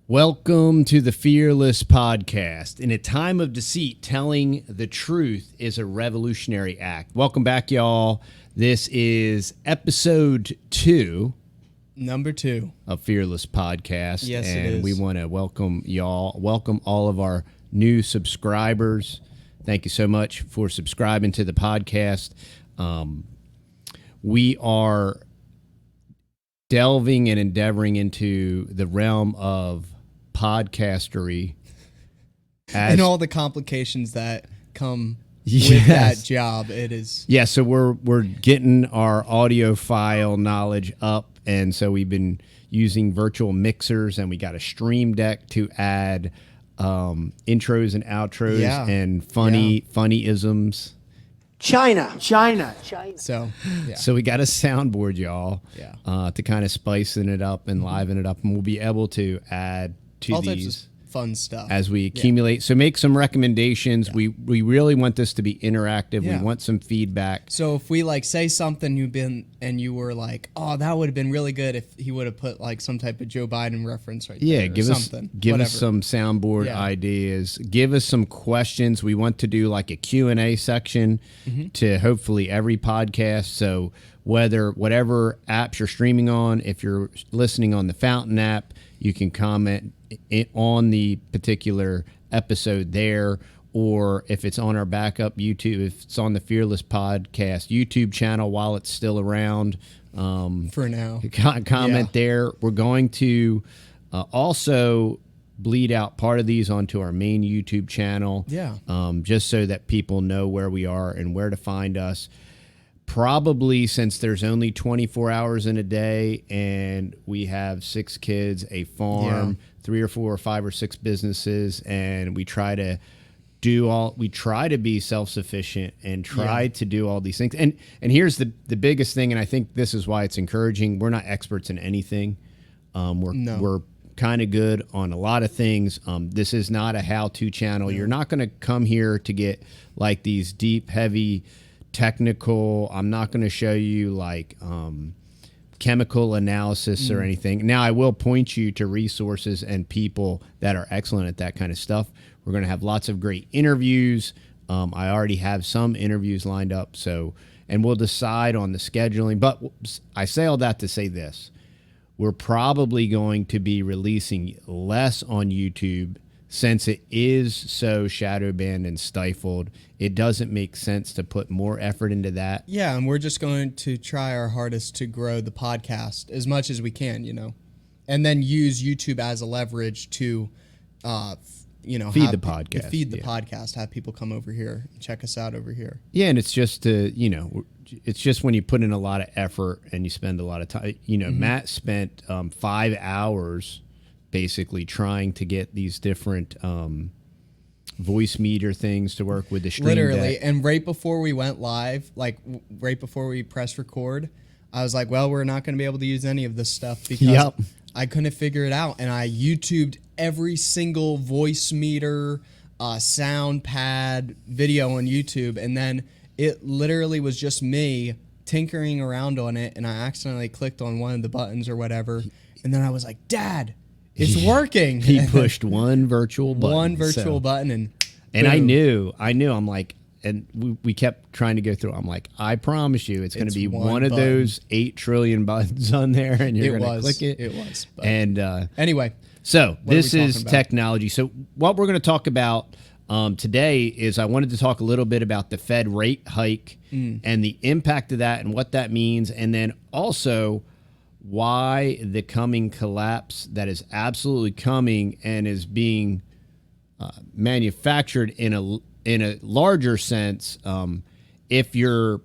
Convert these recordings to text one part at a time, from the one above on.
Welcome to the Fearless Podcast. In a time of deceit, telling the truth is a revolutionary act. Welcome back, y'all. This is episode 2. Number 2 of Fearless Podcast. Yes, and it is. We want to welcome y'all. Welcome all of our new subscribers. Thank you so much for subscribing to the podcast. We are delving and endeavoring into the realm of podcastery and all the complications that come Yes. with that job. It is so we're getting our audio file knowledge up, and so we've been using virtual mixers, and we got a stream deck to add intros and outros and funny isms. China. so So we got a soundboard, y'all, Yeah. to kind of spicing it up and liven it up, and we'll be able to add to all types these of fun stuff as we accumulate. So make some recommendations. We really want this to be interactive. Yeah. We want some feedback. So if we say something you were like, oh, that would have been really good if he would have put some type of Joe Biden reference right there. Give or us something. give Whatever. us some soundboard ideas. Give us some questions. We want to do a Q&A section to hopefully every podcast. So whatever apps you're streaming on, if you're listening on the Fountain app, you can comment on the particular episode there, or if it's on our backup YouTube, if it's on the Fearless Podcast YouTube channel while it's still around, for now. comment there. We're going to also bleed out part of these onto our main YouTube channel, just so that people know where we are and where to find us. Probably, since there's only 24 hours in a day and we have 6 kids, a farm, 3 or 4 or 5 or 6 businesses, and we try to be self-sufficient and try to do all these things. And here's the biggest thing, and I think this is why it's encouraging. We're not experts in anything. We're kind of good on a lot of things. This is not a how-to channel. You're not going to come here to get these deep, heavy, technical. I'm not going to show you chemical analysis or anything. Now, I will point you to resources and people that are excellent at that kind of stuff. We're going to have lots of great interviews. I already have some interviews lined up, and we'll decide on the scheduling. But I say all that to say this. We're probably going to be releasing less on YouTube since it is so shadow banned and stifled. It doesn't make sense to put more effort into that. Yeah, and we're just going to try our hardest to grow the podcast as much as we can, and then use YouTube as a leverage to, feed the podcast. Feed the podcast, have people come over here and check us out over here. Yeah, and it's just it's just when you put in a lot of effort and you spend a lot of time. Matt spent 5 hours basically trying to get these different voice meter things to work with the stream Literally, deck. and right before we went live, right before we pressed record, I was like, well, we're not going to be able to use any of this stuff because I couldn't figure it out. And I YouTubed every single voice meter, sound pad video on YouTube, and then it literally was just me tinkering around on it, and I accidentally clicked on one of the buttons or whatever, and then I was like, Dad, it's working. He pushed one virtual button. And I knew. I'm like, and we kept trying to go through. I'm like, I promise you, it's going to be one of those 8 trillion buttons on there, and you're going to click it. It was. But and anyway, so this is about? technology. So what we're going to talk about today is I wanted to talk a little bit about the Fed rate hike and the impact of that and what that means, and then also why the coming collapse that is absolutely coming and is being manufactured in a larger sense, if you're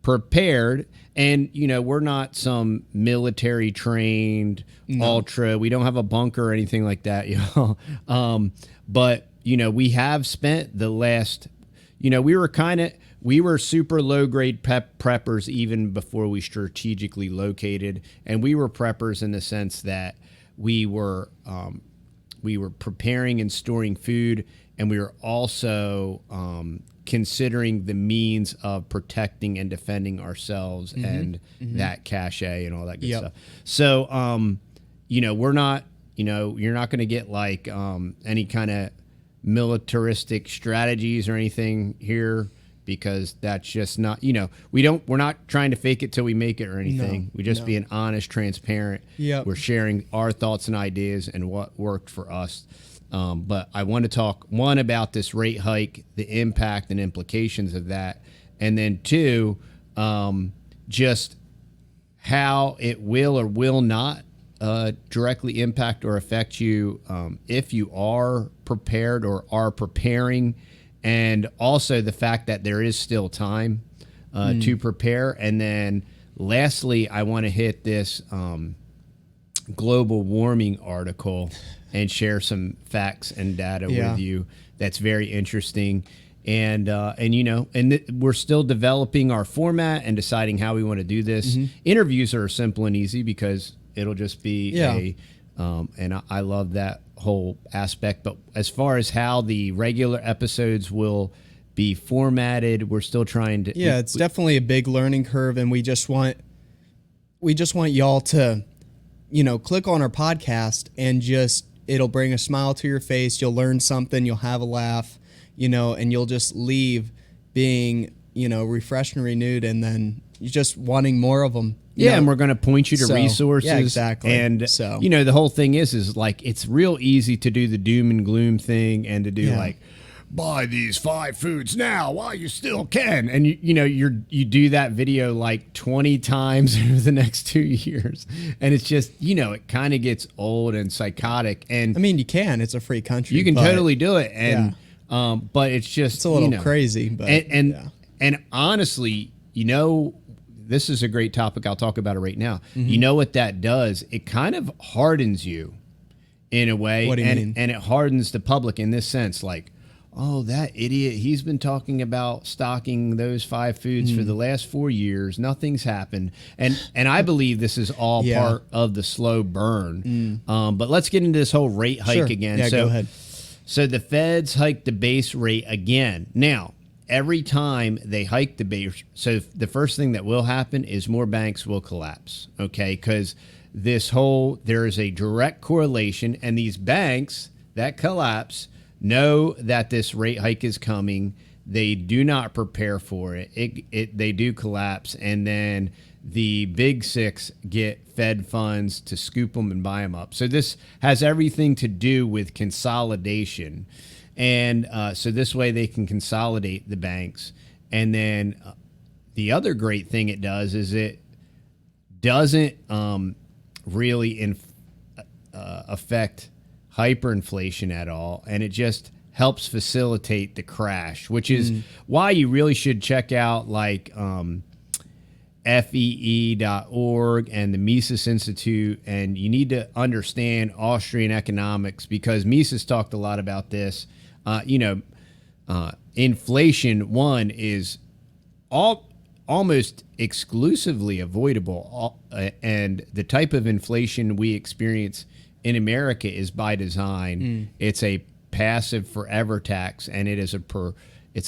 prepared. And we're not some military trained ultra. We don't have a bunker or anything like that, but we have spent the last, we were super low grade preppers even before we strategically located, and we were preppers in the sense that we were preparing and storing food, and we were also considering the means of protecting and defending ourselves and that cachet and all that good stuff. So, we're not, You know, you're not going to get like any kind of militaristic strategies or anything here, because that's just not, you know, we're not trying to fake it till we make it or anything. We just being honest, transparent. We're sharing our thoughts and ideas and what worked for us. But I want to talk, one, about this rate hike, the impact and implications of that. And then two, just how it will or will not directly impact or affect you if you are prepared or are preparing, and also the fact that there is still time to prepare. And then lastly, I want to hit this global warming article and share some facts and data with you that's very interesting. And you know, we're still developing our format and deciding how we want to do this. Interviews are simple and easy because it'll just be and I love that whole aspect. But as far as how the regular episodes will be formatted, we're still trying to. Yeah, it's definitely a big learning curve, and we just want y'all to, you know, click on our podcast and just, it'll bring a smile to your face. You'll learn something. You'll have a laugh, you know, and you'll just leave being, you know, refreshed and renewed, and then you're just wanting more of them. Yeah, and we're going to point you to resources. Yeah, exactly. And, you know, the whole thing is like, it's real easy to do the doom and gloom thing and to do like, buy these 5 foods now while you still can. And, you know, you do that video like 20 times over the next 2 years. And it's just, you know, it kind of gets old and psychotic. And I mean, you can. It's a free country. You can totally do it. And but it's just, it's a little crazy. But and honestly, you know, this is a great topic. I'll talk about it right now. You know what that does? It kind of hardens you in a way. What do you mean? And it hardens the public in this sense, like, oh, that idiot, he's been talking about stocking those 5 foods for the last 4 years. Nothing's happened. And I believe this is all part of the slow burn. But let's get into this whole rate hike again. Yeah, go ahead. So the Feds hiked the base rate again. Now, every time they hike the base, so the first thing that will happen is more banks will collapse, okay? Because there is a direct correlation, and these banks that collapse know that this rate hike is coming. They do not prepare for it. They do collapse, and then the big 6 get Fed funds to scoop them and buy them up. So this has everything to do with consolidation. And so this way they can consolidate the banks. And then the other great thing it does is it doesn't really affect hyperinflation at all. And it just helps facilitate the crash, which is why you really should check out like FEE.org and the Mises Institute. And you need to understand Austrian economics, because Mises talked a lot about this. Inflation, one, is almost exclusively avoidable, and the type of inflation we experience in America is by design. It's a passive forever tax, and it's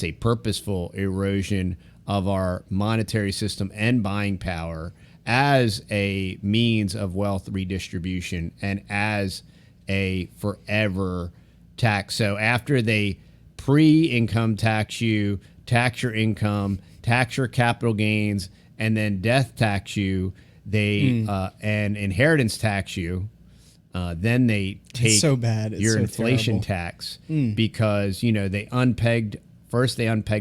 a purposeful erosion of our monetary system and buying power as a means of wealth redistribution and as a forever tax. So after they pre-income tax you, tax your income, tax your capital gains, and then death tax you, they and inheritance tax you, then they take your inflation tax, because, you know, they unpegged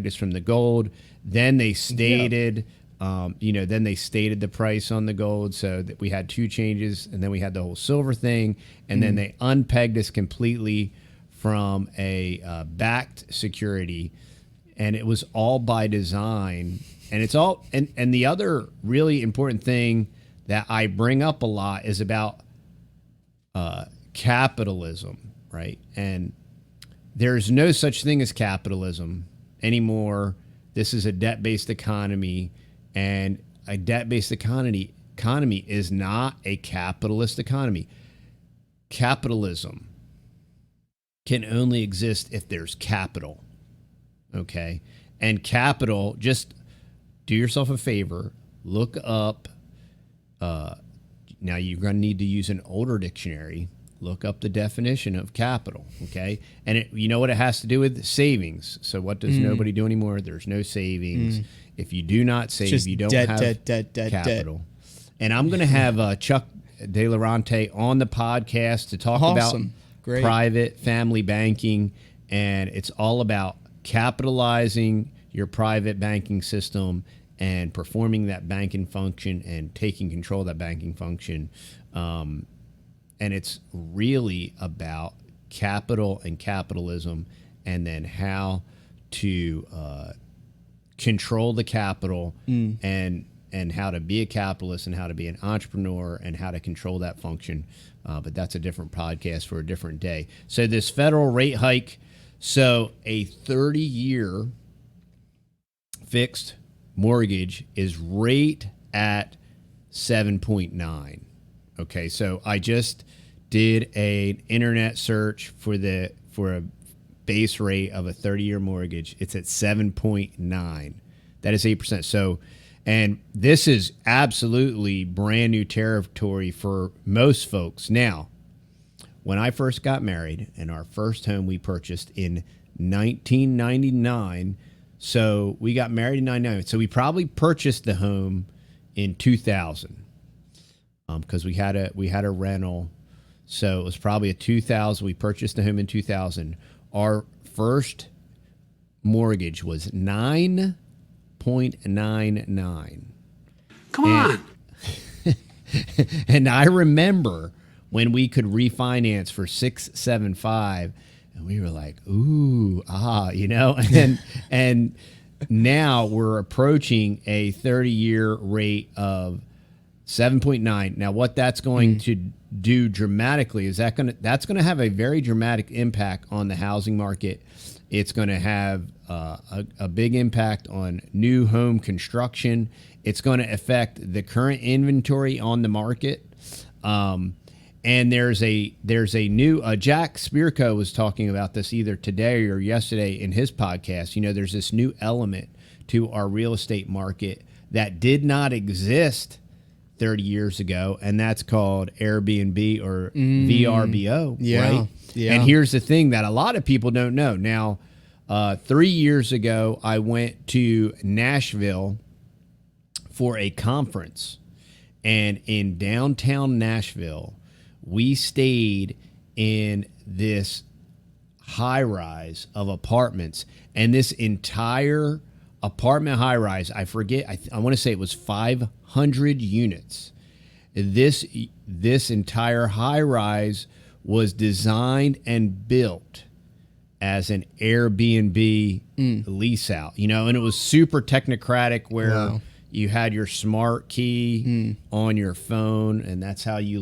us from the gold, then they stated then they stated the price on the gold, so that we had 2 changes, and then we had the whole silver thing, and then they unpegged us completely from a backed security, and it was all by design. And it's all, and the other really important thing that I bring up a lot is about capitalism, right? And there's no such thing as capitalism anymore. This is a debt-based economy, and a debt-based economy is not a capitalist economy. Capitalism can only exist if there's capital, okay? And capital, just do yourself a favor, look up, now you're going to need to use an older dictionary, look up the definition of capital, okay? And you know what it has to do with? Savings. So what does nobody do anymore? There's no savings. If you do not save, you don't have capital. And I'm going to have Chuck De Laurente on the podcast to talk about private family banking, and it's all about capitalizing your private banking system and performing that banking function and taking control of that banking function. And it's really about capital and capitalism, and then how to control the capital and how to be a capitalist and how to be an entrepreneur and how to control that function. But that's a different podcast for a different day. So this federal rate hike, so a 30-year fixed mortgage is rate at 7.9. Okay, so I just did an internet search for a base rate of a 30-year mortgage. It's at 7.9. That is 8%. So, and this is absolutely brand new territory for most folks. Now, when I first got married, and our first home we purchased in 1999, so we got married in 99. So we probably purchased the home in 2000. Because we had a rental, so it was probably a 2000. We purchased the home in 2000. Our first mortgage was 9.99. Come on. And I remember when we could refinance for 6.75, and we were like, ooh, you know, and now we're approaching a 30-year rate of 7.9. Now, what that's going to do dramatically is that's going to have a very dramatic impact on the housing market. It's going to have a big impact on new home construction. It's going to affect the current inventory on the market. And there's a new Jack Spirko was talking about this either today or yesterday in his podcast. You know, there's this new element to our real estate market that did not exist 30 years ago, and that's called Airbnb or VRBO, right? Yeah. And here's the thing that a lot of people don't know. Now, 3 years ago, I went to Nashville for a conference, and in downtown Nashville, we stayed in this high-rise of apartments, and this entire apartment high-rise, I forget, I want to say it was 500 units. This entire high-rise was designed and built as an Airbnb lease out, you know, and it was super technocratic where you had your smart key on your phone, and that's how you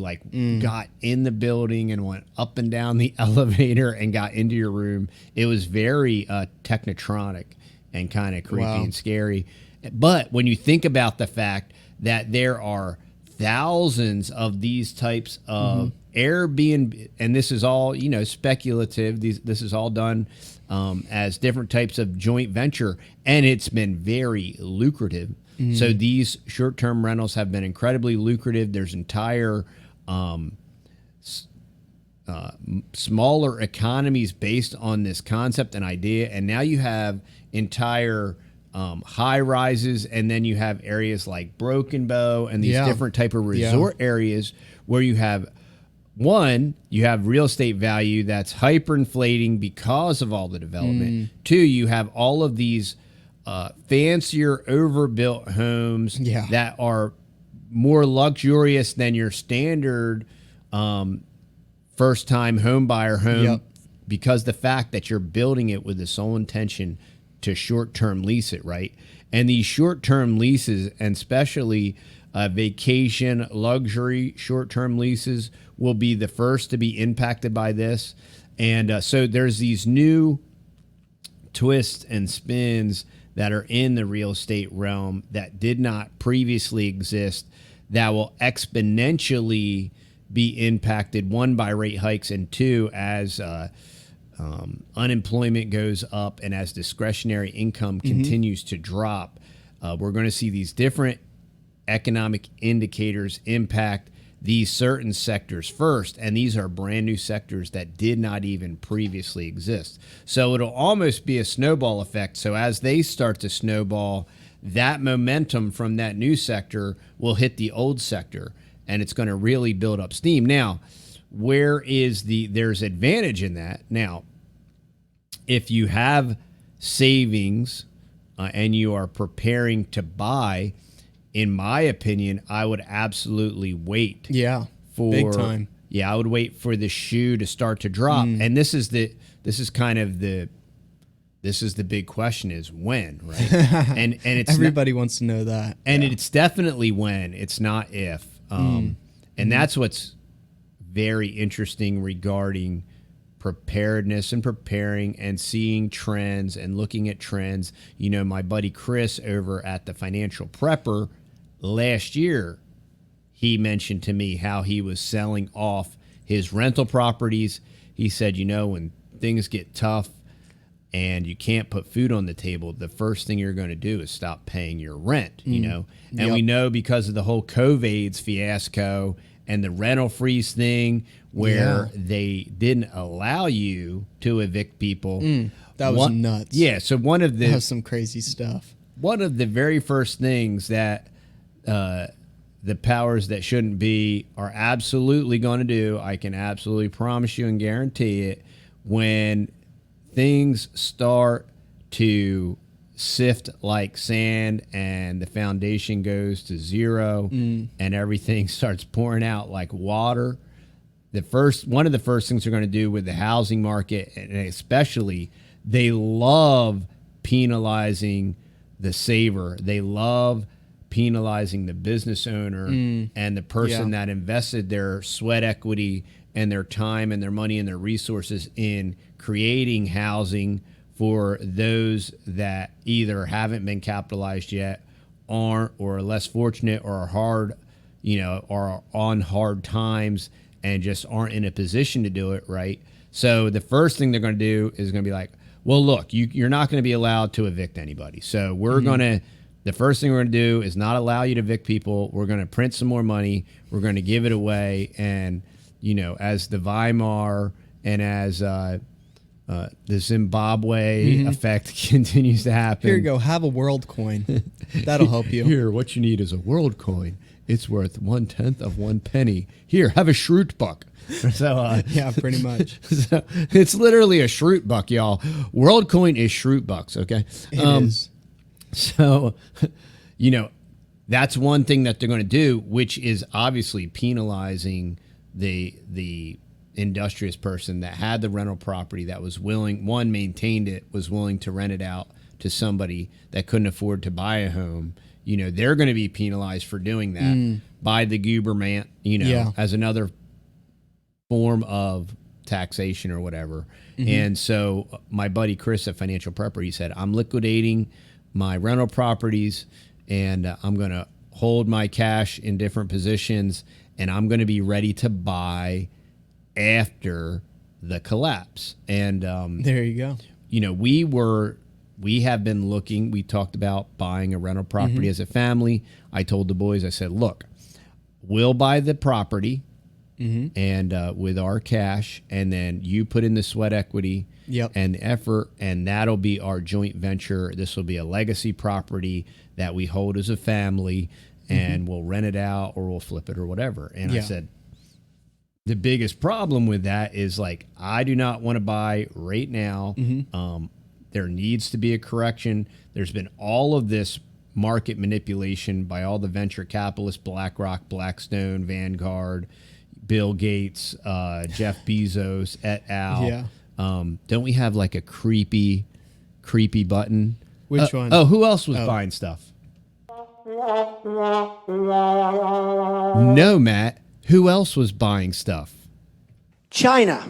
got in the building and went up and down the elevator and got into your room. It was very technotronic and kind of creepy and scary. But when you think about the fact that there are thousands of these types of Airbnb, and this is all, you know, speculative. This is all done as different types of joint venture, and it's been very lucrative. So these short-term rentals have been incredibly lucrative. There's entire smaller economies based on this concept and idea, and now you have entire high rises, and then you have areas like Broken Bow and these different type of resort areas where you have real estate value that's hyperinflating because of all the development. Two, you have all of these fancier overbuilt homes that are more luxurious than your standard first-time home buyer home because the fact that you're building it with the sole intention to short-term lease it, right? And these short-term leases, and especially vacation, luxury short-term leases, will be the first to be impacted by this. And so there's these new twists and spins that are in the real estate realm that did not previously exist that will exponentially be impacted, one, by rate hikes, and two, as unemployment goes up and as discretionary income continues to drop. We're going to see these different economic indicators impact these certain sectors first, and these are brand new sectors that did not even previously exist. So it'll almost be a snowball effect. So as they start to snowball, that momentum from that new sector will hit the old sector, and it's going to really build up steam. Now, there's advantage in that. Now, if you have savings and you are preparing to buy, in my opinion, I would absolutely wait. Yeah, big time. Yeah, I would wait for the shoe to start to drop. And this is the big question, is when, right? and it's everybody wants to know that. And it's definitely when, it's not if. And that's what's very interesting regarding preparedness and preparing and seeing trends and looking at trends. You know, my buddy Chris over at the Financial Prepper last year, he mentioned to me how he was selling off his rental properties. He said, you know, when things get tough and you can't put food on the table, the first thing you're going to do is stop paying your rent, you know? And we know, because of the whole COVID's fiasco and the rental freeze thing, where they didn't allow you to evict people. That was nuts. Yeah, so that was some crazy stuff. One of the very first things that the powers that shouldn't be are absolutely going to do, I can absolutely promise you and guarantee it, when things start to sift like sand and the foundation goes to zero and everything starts pouring out like water, one of the first things they're going to do with the housing market, and especially, they love penalizing the saver. They love penalizing the business owner and the person that invested their sweat equity and their time and their money and their resources in creating housing for those that either haven't been capitalized yet, aren't, or are less fortunate, or are hard, are on hard times and just aren't in a position to do it, right? So the first thing they're going to do is going to be like, well, look, you're not going to be allowed to evict anybody. So we're going to, the first thing we're going to do is not allow you to evict people. We're going to print some more money. We're going to give it away. And, as the Weimar and as the Zimbabwe effect continues to happen. Here you go. Have a world coin. That'll help you. Here, what you need is a world coin. It's worth 1/10 of 1 penny. Here, have a Schrute buck. So yeah, pretty much. So it's literally a Schrute buck, y'all. World coin is Schrute bucks. Okay, it is. So, that's one thing that they're going to do, which is obviously penalizing the industrious person that had the rental property, that was willing, maintained it, was willing to rent it out to somebody that couldn't afford to buy a home. They're going to be penalized for doing that by the Guberman, as another form of taxation or whatever. And so my buddy Chris at Financial Prepper, he said, I'm liquidating my rental properties and I'm going to hold my cash in different positions, and I'm going to be ready to buy after the collapse. And there you go. We have been looking, we talked about buying a rental property as a family. I told the boys, I said, look, we'll buy the property and with our cash, and then you put in the sweat equity and the effort, and that'll be our joint venture. This will be a legacy property that we hold as a family, and we'll rent it out or we'll flip it or whatever. And I said, the biggest problem with that is, like, I do not want to buy right now. There needs to be a correction. There's been all of this market manipulation by all the venture capitalists, BlackRock, Blackstone, Vanguard, Bill Gates, Jeff Bezos, et al. Yeah. Don't we have like a creepy button? Which one? Oh, who else was buying stuff? No, Matt. Who else was buying stuff? China.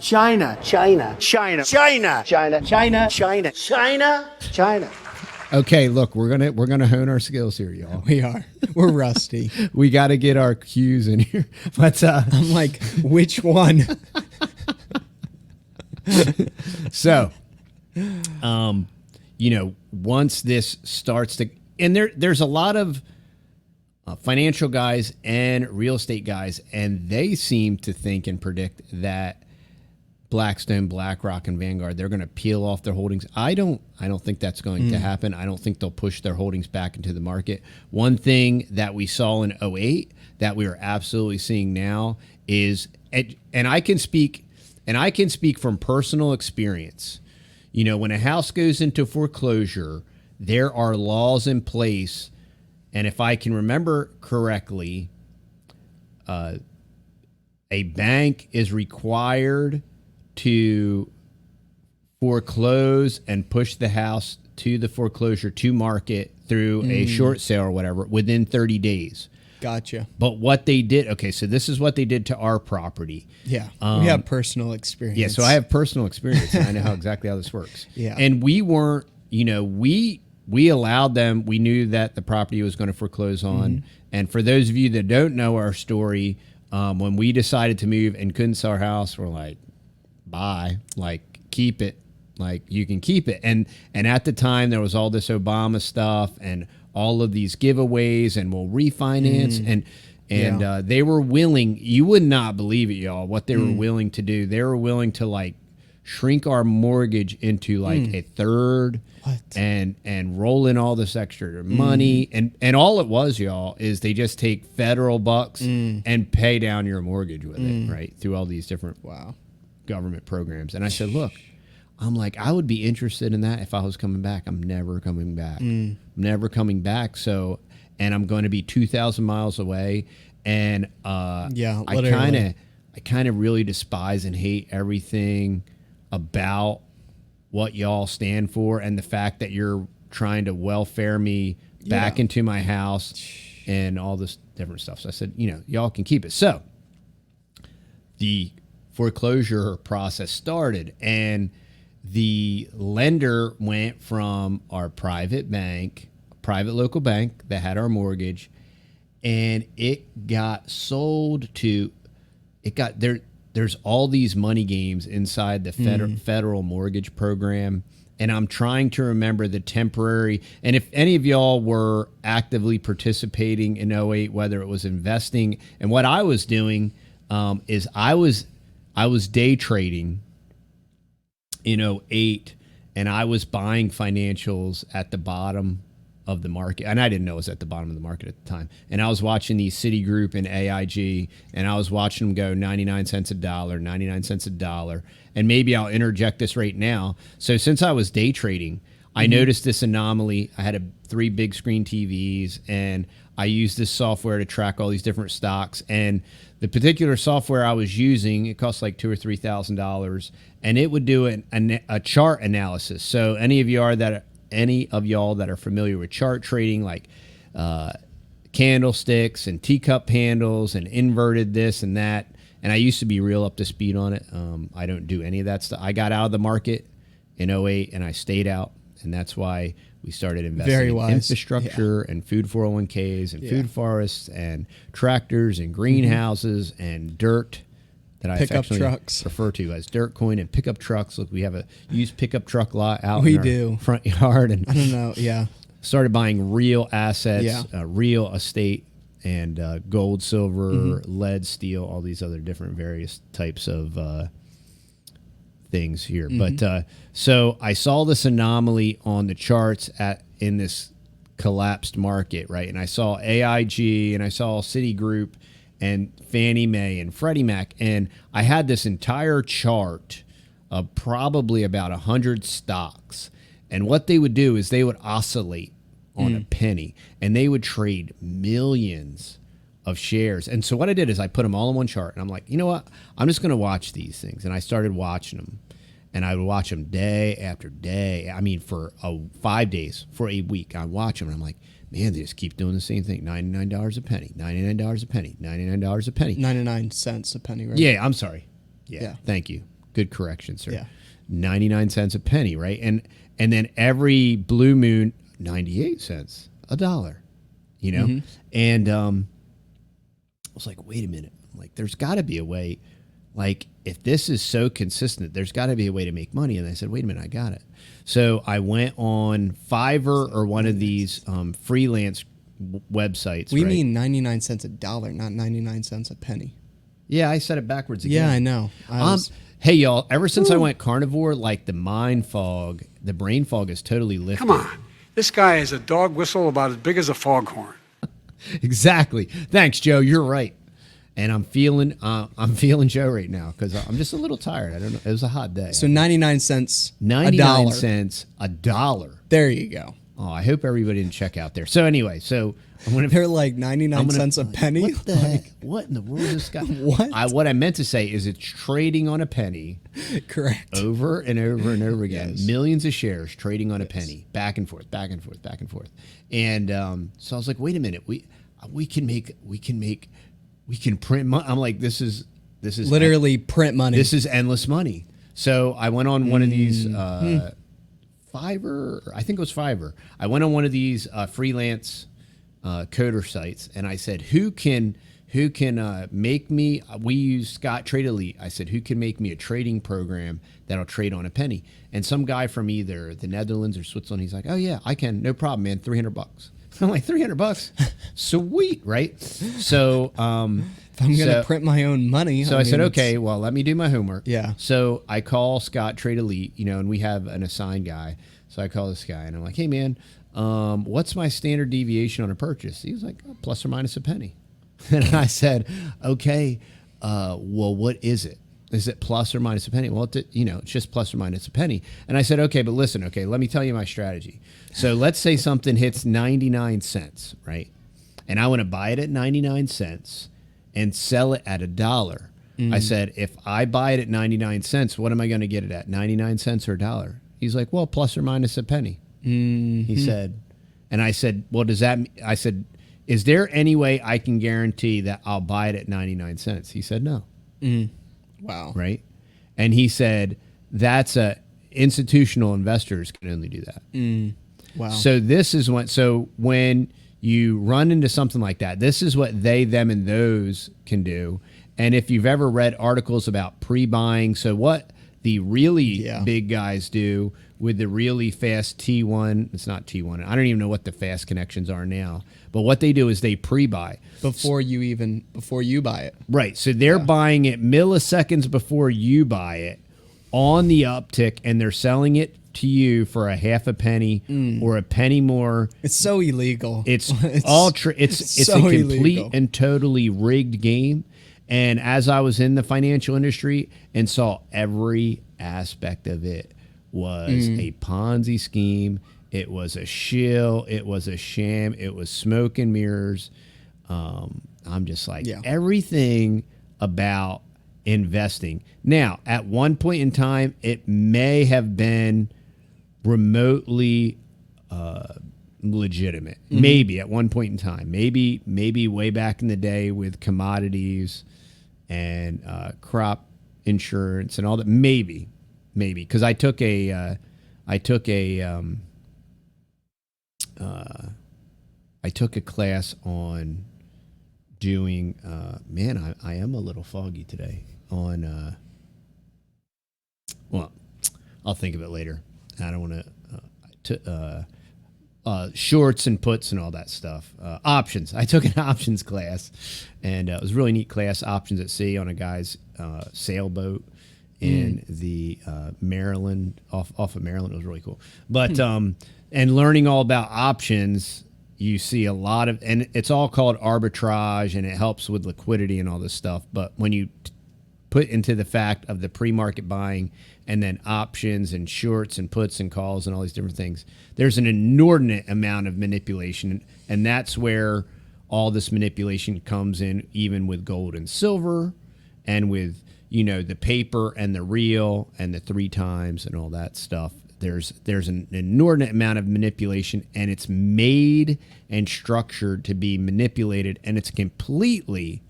Okay, look, we're gonna hone our skills here, y'all. We are. We're rusty. We got to get our cues in here. But I'm like, which one? So, once this starts to, and there's a lot of financial guys and real estate guys, and they seem to think and predict that Blackstone, BlackRock, and Vanguard, they're going to peel off their holdings. I don't think that's going to happen. I don't think they'll push their holdings back into the market. One thing that we saw in 2008 that we are absolutely seeing now is, and I can speak from personal experience. You know, when a house goes into foreclosure, there are laws in place, and if I can remember correctly, a bank is required to foreclose and push the house to the foreclosure to market through a short sale or whatever within 30 days. Gotcha. But what they did, okay, so this is what they did to our property. Yeah, we have personal experience. Yeah, so I have personal experience, and I know exactly how this works. Yeah. And we weren't, you know, we allowed them, we knew that the property was going to foreclose on. And for those of you that don't know our story, when we decided to move and couldn't sell our house, we're like, bye, like, keep it. Like, you can keep it. And at the time, there was all this Obama stuff and all of these giveaways, and we'll refinance. And they were willing, you would not believe it, y'all, what they were willing to do. They were willing to, like, shrink our mortgage into, like, a third. What? And roll in all this extra money. And all it was, y'all, is they just take federal bucks and pay down your mortgage with it, right? Through all these different government programs. And I said, look, I'm like, I would be interested in that if I was coming back. I'm never coming back. I'm never coming back. So, and I'm going to be 2,000 miles away. And I kind of really despise and hate everything about what y'all stand for, and the fact that you're trying to welfare me back into my house and all this different stuff. So I said, you know, y'all can keep it. So the foreclosure process started, and the lender went from our private local bank that had our mortgage, and it got sold to, there's all these money games inside the federal mortgage program. And I'm trying to remember the temporary, and if any of y'all were actively participating in 2008, whether it was investing, and what I was doing is I was day trading in 2008, and I was buying financials at the bottom of the market, and I didn't know it was at the bottom of the market at the time. And I was watching these Citigroup and AIG, and I was watching them go 99 cents a dollar, 99 cents a dollar. And maybe I'll interject this right now. So since I was day trading, I noticed this anomaly. I had 3 big screen TVs, and I used this software to track all these different stocks. And the particular software I was using, it cost like $2,000 or $3,000, and it would do a chart analysis. So any of y'all that are familiar with chart trading, like candlesticks and teacup handles and inverted this and that, and I used to be real up to speed on it. I don't do any of that stuff. I got out of the market in 2008, and I stayed out, and that's why we started investing in infrastructure and food 401ks and food forests and tractors and greenhouses and dirt that I affectionately refer to as dirt coin, and pickup trucks. Look, we have a used pickup truck lot out in our front yard, and I don't know, started buying real assets, real estate, and gold, silver, lead, steel, all these other different various types of things here. But so I saw this anomaly on the charts in this collapsed market, right? And I saw AIG, and I saw Citigroup, and Fannie Mae and Freddie Mac, and I had this entire chart of probably about 100 stocks. And what they would do is they would oscillate on a penny, and they would trade millions of shares. And so what I did is I put them all in one chart, and I'm like, you know what? I'm just going to watch these things. And I started watching them, and I would watch them day after day. I mean, for 5 days, for a week, I watch them, and I'm like, man, they just keep doing the same thing. $99 a penny, $99 a penny, $99 a penny. 99 cents a penny, right? Yeah, I'm sorry. Yeah. Thank you. Good correction, sir. Yeah. 99 cents a penny, right? And then every blue moon, 98 cents, a dollar, you know? And I was like, wait a minute. I'm like, there's got to be a way. Like, if this is so consistent, there's got to be a way to make money. And I said, wait a minute, I got it. So I went on Fiverr or one of these freelance websites. We right? mean 99 cents a dollar, not 99 cents a penny. Yeah, I said it backwards again. Yeah, I know. Hey, y'all, ever since I went carnivore, like the brain fog is totally lifted. Come on. This guy is a dog whistle about as big as a foghorn. Exactly. Thanks, Joe. You're right. And I'm feeling Joe right now because I'm just a little tired. I don't know. It was a hot day. So 99 cents 99 cents a dollar. There you go. Oh, I hope everybody didn't check out there. So anyway, They're like 99 cents a penny. What the heck? What in the world is this guy? What I meant to say is it's trading on a penny. Correct. Over and over and over again. Yes. Millions of shares trading on a penny. Back and forth, back and forth, back and forth. And so I was like, wait a minute. We can print money. I'm like, this is literally print money. This is endless money. So I went on one of these Fiverr. I think it was Fiverr. I went on one of these freelance coder sites, and I said, who can make me? We use Scott Trade Elite. I said, who can make me a trading program that'll trade on a penny? And some guy from either the Netherlands or Switzerland, he's like, oh yeah, I can, no problem, man. $300. I'm like, $300, sweet, right? So, if I'm gonna print my own money, so I said, okay, well, let me do my homework. Yeah. So I call Scott Trade Elite, and we have an assigned guy. So I call this guy, and I'm like, hey man, what's my standard deviation on a purchase? He was like, oh, plus or minus a penny. And I said, okay, well, what is it? Is it plus or minus a penny? Well, it's just plus or minus a penny. And I said, okay, but listen, okay, let me tell you my strategy. So let's say something hits 99 cents, right? And I want to buy it at 99 cents and sell it at $1. I said, if I buy it at 99 cents, what am I going to get it at? 99 cents or $1? He's like, well, plus or minus a penny. He said, and I said, well, does that, I said, is there any way I can guarantee that I'll buy it at 99 cents? He said, no. Wow. Right. And he said, that's institutional investors can only do that. Wow. So this is when you run into something like that, this is what they, them, and those can do. And if you've ever read articles about pre-buying, so what the really big guys do with the really fast T1, it's not T1, I don't even know what the fast connections are now, but what they do is they pre-buy. Before you buy it. Right. So they're buying it milliseconds before you buy it on the uptick, and they're selling it to you for a half a penny or a penny more. It's so illegal. It's all it's so a complete illegal and totally rigged game. And as I was in the financial industry and saw every aspect of it was a Ponzi scheme, it was a shill, it was a sham, it was smoke and mirrors. I'm just like, everything about investing. Now, at one point in time, it may have been remotely legitimate. Maybe at one point in time. Maybe way back in the day with commodities and crop insurance and all that. Maybe because I took a class on doing man, I am a little foggy today on well, I'll think of it later. I don't want to shorts and puts and all that stuff. Options. I took an options class, and it was a really neat class, options at sea, on a guy's sailboat in the Maryland, off of Maryland. It was really cool. But and learning all about options, you see a lot of, and it's all called arbitrage, and it helps with liquidity and all this stuff. But when you put into the fact of the pre-market buying and then options and shorts and puts and calls and all these different things, there's an inordinate amount of manipulation. And that's where all this manipulation comes in, even with gold and silver and with, the paper and the real and the 3 times and all that stuff. There's an inordinate amount of manipulation, and it's made and structured to be manipulated, and it's completely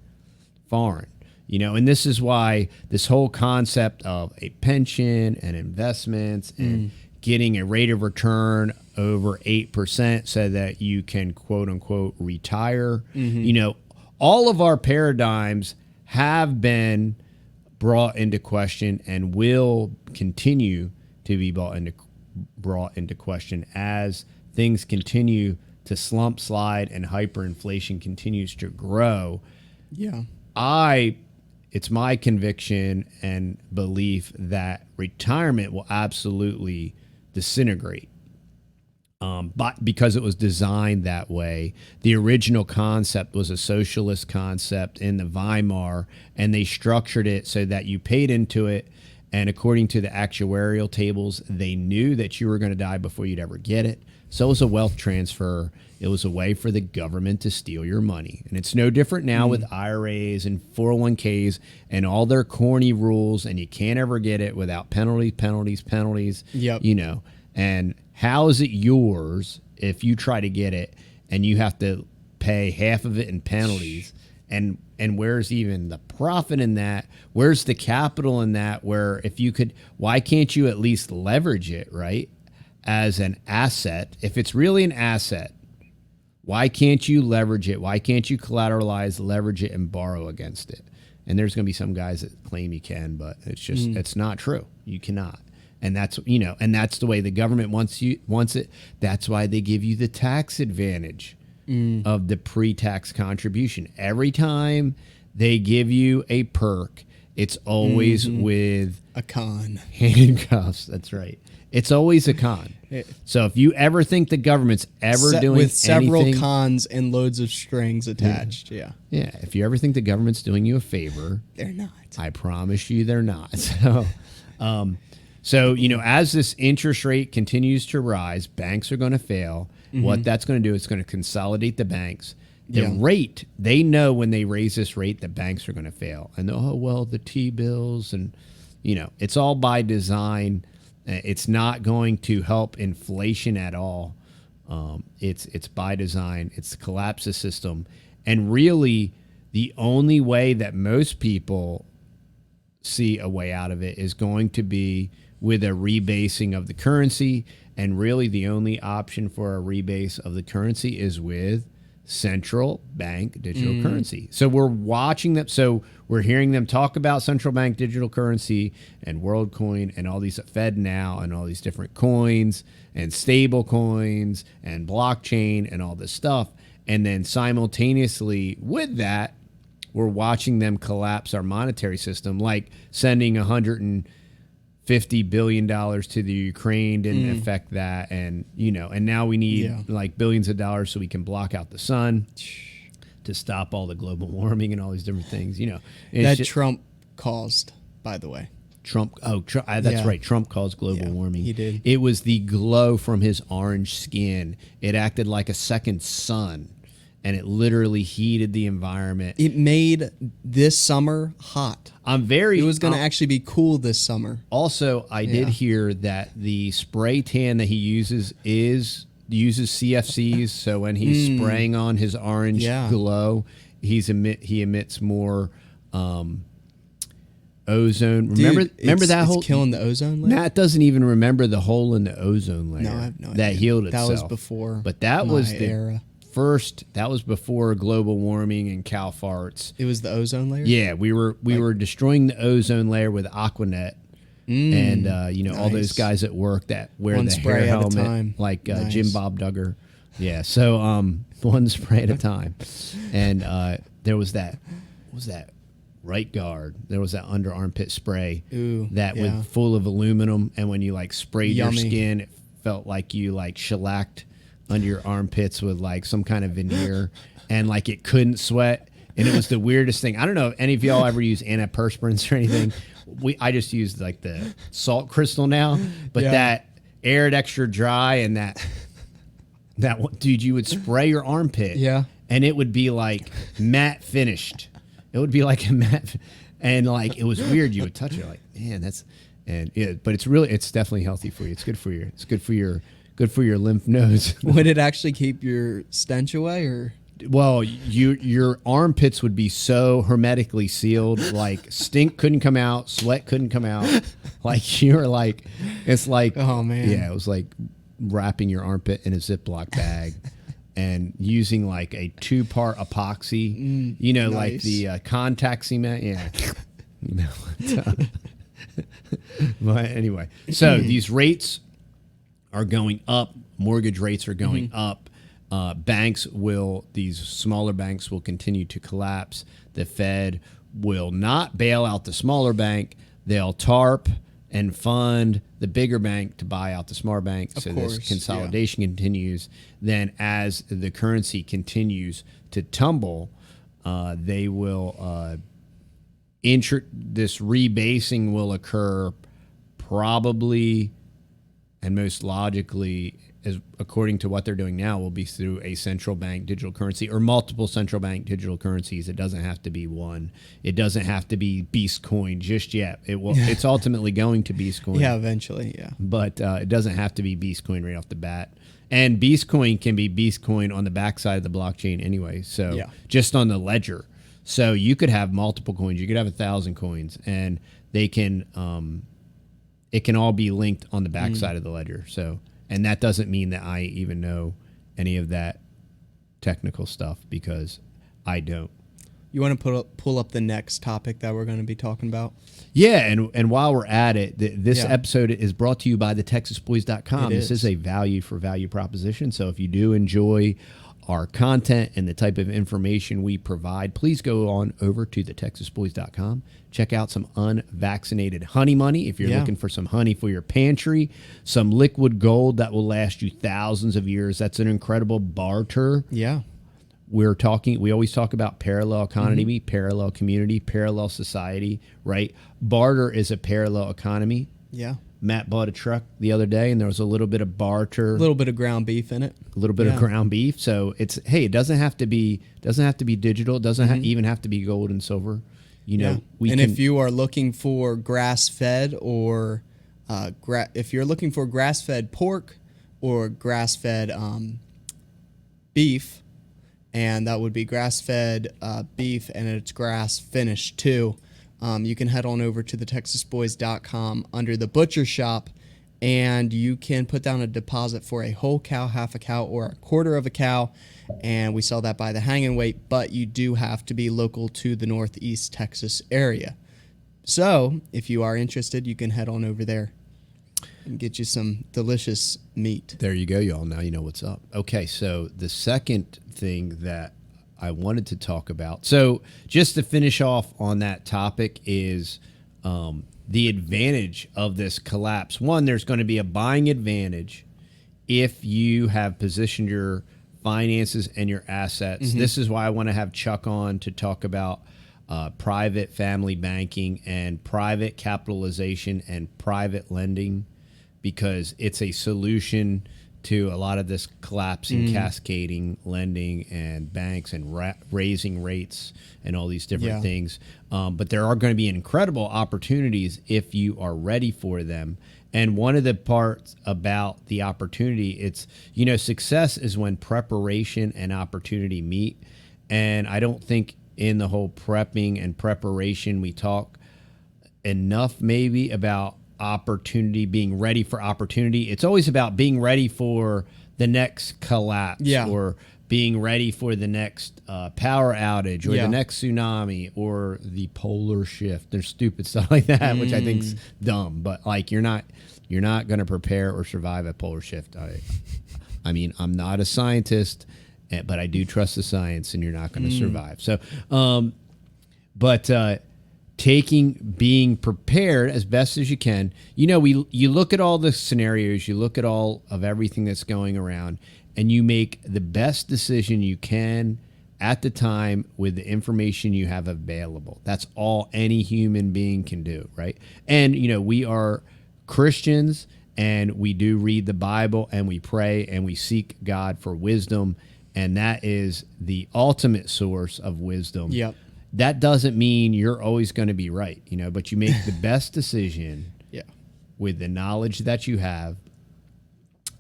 foreign. And this is why this whole concept of a pension and investments and getting a rate of return over 8% so that you can, quote unquote, retire. All of our paradigms have been brought into question and will continue to be brought into question as things continue to slump, slide, and hyperinflation continues to grow, Yeah. It's my conviction and belief that retirement will absolutely disintegrate. But because it was designed that way. The original concept was a socialist concept in the Weimar, and they structured it so that you paid into it, and according to the actuarial tables, they knew that you were going to die before you'd ever get it. So it was a wealth transfer. It was a way for the government to steal your money. And it's no different now with IRAs and 401ks and all their corny rules, and you can't ever get it without penalties. Yep. You know, and how is it yours if you try to get it and you have to pay half of it in penalties? And where's even the profit in that? Where's the capital in that? Where if you could, why can't you at least leverage it, right? As an asset. If it's really an asset, why can't you leverage it? Why can't you collateralize, leverage it, and borrow against it? And there's going to be some guys that claim you can, but it's just, it's not true. You cannot. And that's, you know, and that's the way the government wants it. That's why they give you the tax advantage of the pre-tax contribution. Every time they give you a perk, it's always with a con. Handcuffs. That's right. It's always a con. So if you ever think the government's ever doing with several anything, cons and loads of strings attached, yeah. If you ever think the government's doing you a favor, They're not. I promise you they're not. So, you know, as this interest rate continues to rise, banks are going to fail. What that's going to do is going to consolidate the banks. The rate, they know when they raise this rate, the banks are going to fail. And, oh, well, the T-bills and, you know, it's all by design. It's not going to help inflation at all. It's by design. It's to collapse the system. And really, the only way that most people see a way out of it is going to be with a rebasing of the currency. And really, the only option for a rebase of the currency is with central bank digital currency. So we're watching them. So we're hearing them talk about central bank digital currency and WorldCoin and all these Fed now and all these different coins and stable coins and blockchain and all this stuff. And then simultaneously with that, we're watching them collapse our monetary system, like sending $150 billion to the Ukraine didn't affect that. And, you know, and now we need like billions of dollars so we can block out the sun to stop all the global warming and all these different things, you know. That Trump caused, by the way. That's right. Trump caused global warming. He did. It was the glow from his orange skin. It acted like a second sun. And it literally heated the environment. It made this summer hot. It was going to actually be cool this summer. Also, I did hear that the spray tan that he uses uses CFCs. So when he's spraying on his orange glow, he emits more ozone. Dude, remember that whole killing the ozone layer? Matt doesn't even remember the hole in the ozone layer. No, I have no idea. That healed itself. That was before. But that was the era. That was before global warming and cow farts. It was the ozone layer? Yeah, we were destroying the ozone layer with Aquanet. And you know, all those guys at work that wear one the spray hair at a helmet time. like Jim Bob Duggar. Yeah, so one spray at a time. And there was that, what was that? Right guard. There was that under armpit spray with full of aluminum, and when you like sprayed your skin, it felt like you like shellacked under your armpits with like some kind of veneer, and like it couldn't sweat, and it was the weirdest thing. I don't know if any of y'all ever use antiperspirants or anything. I just use like the salt crystal now, but that aired extra dry, and that one, dude, you would spray your armpit, and it would be like matte finished. It would be like a matte, and like it was weird. You would touch it, like, man, but it's definitely healthy for you. It's good for your lymph nodes. Would it actually keep your stench away, or? Well, your armpits would be so hermetically sealed, like stink couldn't come out, sweat couldn't come out. Like you were like, it's like, oh man, yeah, it was like wrapping your armpit in a Ziploc bag and using like a 2-part epoxy, you know, like the contact cement. Yeah. But anyway, so these rates are going up. Mortgage rates are going up. these smaller banks will continue to collapse. The Fed will not bail out the smaller bank. They'll TARP and fund the bigger bank to buy out the smaller bank. So this consolidation continues. Then as the currency continues to tumble, they will this rebasing will occur probably and most logically, as according to what they're doing now, will be through a central bank digital currency or multiple central bank digital currencies. It doesn't have to be one. It doesn't have to be Beast Coin just yet. It will. It's ultimately going to Beast Coin. Yeah, eventually. Yeah, but it doesn't have to be Beast Coin right off the bat. And Beast Coin can be Beast Coin on the backside of the blockchain anyway. So just on the ledger. So you could have multiple coins. You could have 1,000 coins, and they can. It can all be linked on the backside of the ledger. So. And that doesn't mean that I even know any of that technical stuff because I don't. You want to pull up the next topic that we're going to be talking about? Yeah, and while we're at it, this episode is brought to you by thetexasboys.com. This is a value for value proposition. So if you do enjoy our content and the type of information we provide, please go on over to thetexasboys.com. Check out some unvaccinated honey money if you're looking for some honey for your pantry, some liquid gold that will last you thousands of years. That's an incredible barter. Yeah. We always talk about parallel economy, parallel community, parallel society, right? Barter is a parallel economy. Yeah. Matt bought a truck the other day, and there was a little bit of barter, a little bit of ground beef in it, a little bit of ground beef. So it doesn't have to be digital. It doesn't even have to be gold and silver. If you are looking for grass fed or if you're looking for grass fed pork or grass fed beef, and that would be grass fed beef, and it's grass finished too. You can head on over to thetexasboys.com under the butcher shop, and you can put down a deposit for a whole cow, half a cow, or a quarter of a cow, and we sell that by the hanging weight, but you do have to be local to the Northeast Texas area. So if you are interested, you can head on over there and get you some delicious meat. There you go, y'all. Now you know what's up. Okay, so the second thing that I wanted to talk about. So just to finish off on that topic is the advantage of this collapse. One, there's going to be a buying advantage if you have positioned your finances and your assets. This is why I want to have Chuck on to talk about private family banking and private capitalization and private lending, because it's a solution to a lot of this collapsing, cascading lending and banks and raising rates and all these different things. But there are going to be incredible opportunities if you are ready for them. And one of the parts about the opportunity, it's, success is when preparation and opportunity meet. And I don't think in the whole prepping and preparation we talk enough maybe about opportunity, being ready for opportunity. It's always about being ready for the next collapse or being ready for the next power outage or the next tsunami or the polar shift. There's stupid stuff like that, which I think's dumb, but like you're not going to prepare or survive a polar shift. I mean, I'm not a scientist, but I do trust the science, and you're not going to survive. So, being prepared as best as you can. You look at all the scenarios, you look at all of everything that's going around, and you make the best decision you can at the time with the information you have available. That's all any human being can do, right? And, we are Christians, and we do read the Bible, and we pray, and we seek God for wisdom, and that is the ultimate source of wisdom. Yep. That doesn't mean you're always going to be right, but you make the best decision with the knowledge that you have,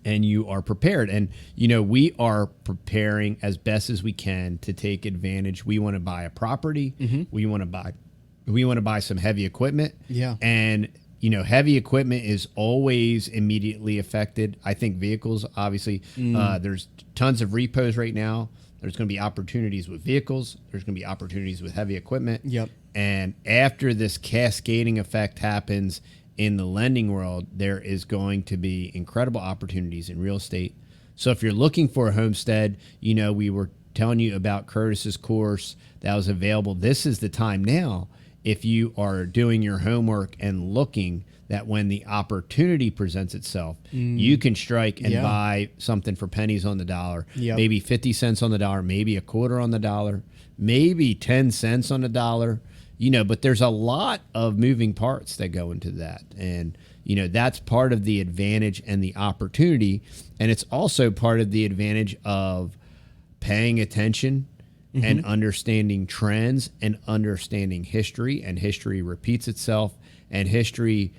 and you are prepared. And, we are preparing as best as we can to take advantage. We want to buy a property. We want to buy some heavy equipment. Yeah. And, heavy equipment is always immediately affected. I think vehicles, obviously, there's tons of repos right now. There's going to be opportunities with vehicles. There's going to be opportunities with heavy equipment. Yep. And after this cascading effect happens in the lending world, there is going to be incredible opportunities in real estate, So if you're looking for a homestead, we were telling you about Curtis's course that was available. This is the time now, if you are doing your homework and looking, that when the opportunity presents itself, you can strike and buy something for pennies on the dollar, maybe 50 cents on the dollar, maybe a quarter on the dollar, maybe 10 cents on the dollar, but there's a lot of moving parts that go into that. And, that's part of the advantage and the opportunity. And it's also part of the advantage of paying attention and understanding trends and understanding history. And history repeats itself, and history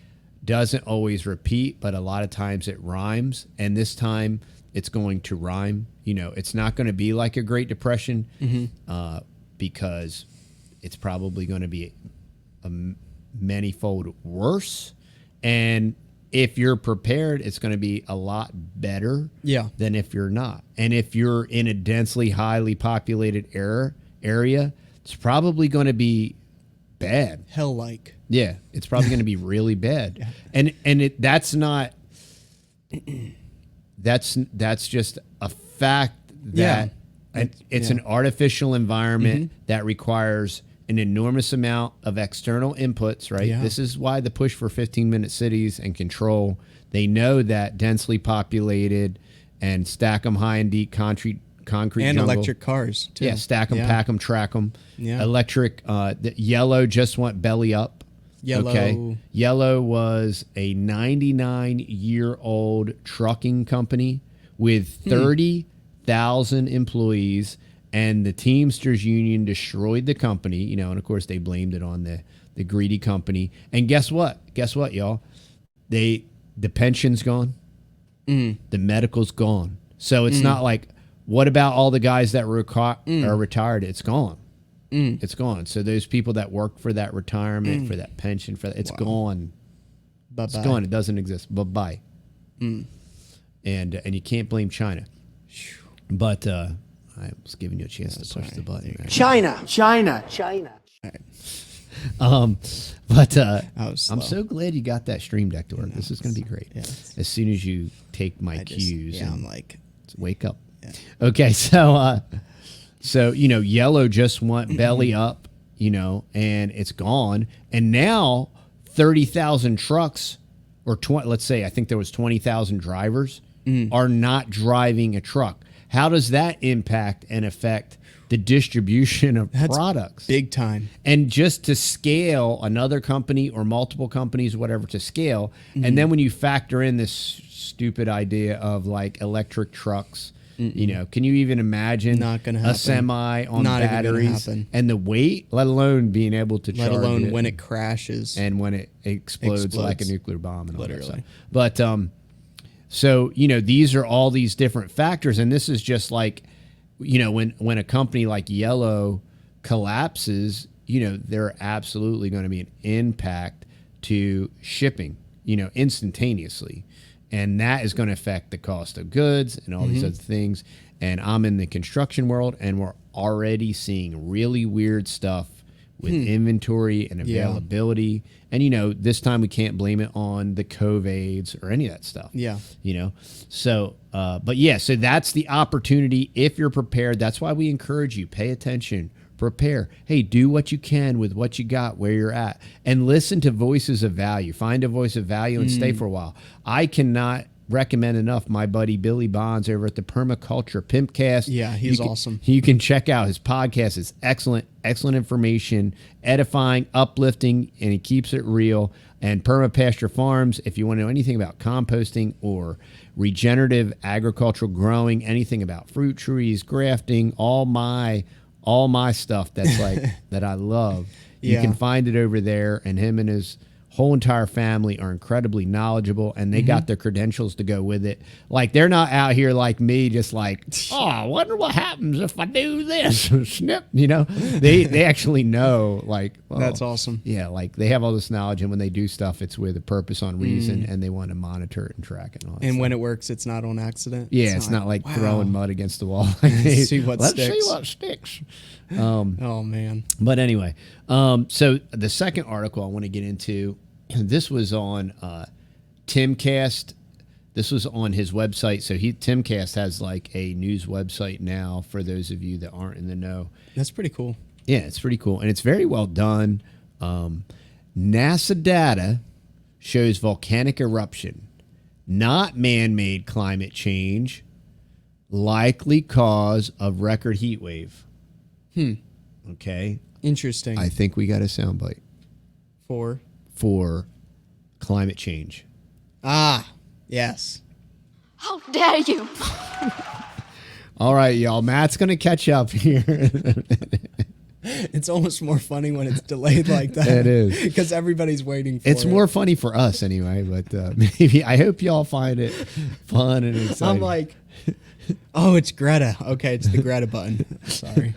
doesn't always repeat, but a lot of times it rhymes. And this time it's going to rhyme. It's not going to be like a Great Depression because it's probably going to be a manyfold worse. And if you're prepared, it's going to be a lot better than if you're not. And if you're in a densely, highly populated area, it's probably going to be bad. Hell-like. Yeah, it's probably going to be really bad. And that's not that's just a fact that it's an artificial environment that requires an enormous amount of external inputs, right? This is why the push for 15-minute cities and control. They know that densely populated and stack them high and deep concrete and jungle. Electric cars too. Yeah, stack them, pack them, track them. Yeah. Electric. The Yellow just went belly up. Yellow. Okay. Yellow was a 99-year-old trucking company with 30,000 employees, and the Teamsters Union destroyed the company, and of course they blamed it on the greedy company. And guess what? Guess what, y'all? The pension's gone. The medical's gone. So it's not like, what about all the guys that are retired? It's gone. It's gone. So those people that work for that retirement, for that pension, it's gone. Bye-bye. It's gone. It doesn't exist. Bye-bye. And you can't blame China. But I was giving you a chance to push the button. Right? China. But I'm so glad you got that stream deck to work. This is going to be great. Yeah. As soon as you take my cues. I'm like, wake up. Yeah. Okay, so Yellow just went belly up, and it's gone. And now 30,000 trucks, or let's say, I think there was 20,000 drivers, are not driving a truck. How does that impact and affect the distribution of products? Big time. And just to scale another company or multiple companies, whatever, to scale. And then when you factor in this stupid idea of like electric trucks, can you even imagine a semi on batteries and the weight, let alone being able to charge it? Let alone when it crashes. And when it explodes like a nuclear bomb and all that stuff. But, so, these are all these different factors. And this is just like, when a company like Yellow collapses, there are absolutely going to be an impact to shipping, instantaneously. And that is going to affect the cost of goods and all these other things. And I'm in the construction world, and we're already seeing really weird stuff with inventory and availability. And, this time we can't blame it on the COVIDs or any of that stuff. Yeah. So, so that's the opportunity if you're prepared. That's why we encourage you, pay attention, prepare. Hey, do what you can with what you got where you're at, and listen to voices of value. Find a voice of value and stay for a while. I cannot recommend enough my buddy Billy Bonds over at the Permaculture Pimpcast. Yeah, he's awesome. You can check out his podcast. It's excellent information, edifying, uplifting, and he keeps it real. And Permapasture Farms, if you want to know anything about composting or regenerative agricultural growing, anything about fruit trees, grafting, all my stuff that's like that I love. You can find it over there, and him and his whole entire family are incredibly knowledgeable, and they got their credentials to go with it. Like, they're not out here like me, just like, I wonder what happens if I do this. Snip, They actually know, like, that's awesome. Yeah, like they have all this knowledge, and when they do stuff, it's with a purpose, on reason, and they want to monitor it and track it and all that. And stuff. when it works, it's not on accident. Yeah, it's not like throwing mud against the wall. Let's see what sticks. Oh man. But anyway, so the second article I want to get into, this was on timcast.com, This was on his website. So Timcast has like a news website now for those of you that aren't in the know. That's pretty cool. Yeah, it's pretty cool. And it's very well done. NASA data shows volcanic eruption, not man-made climate change, likely cause of record heat wave. Okay. Interesting. I think we got a soundbite for climate change. Yes. How dare you? All right, y'all. Matt's going to catch up here. It's almost more funny when it's delayed like that. It is. Because everybody's waiting for it. It's more funny for us anyway, but maybe I hope y'all find it fun and exciting. I'm like, oh, it's Greta. Okay, it's the Greta button. Sorry.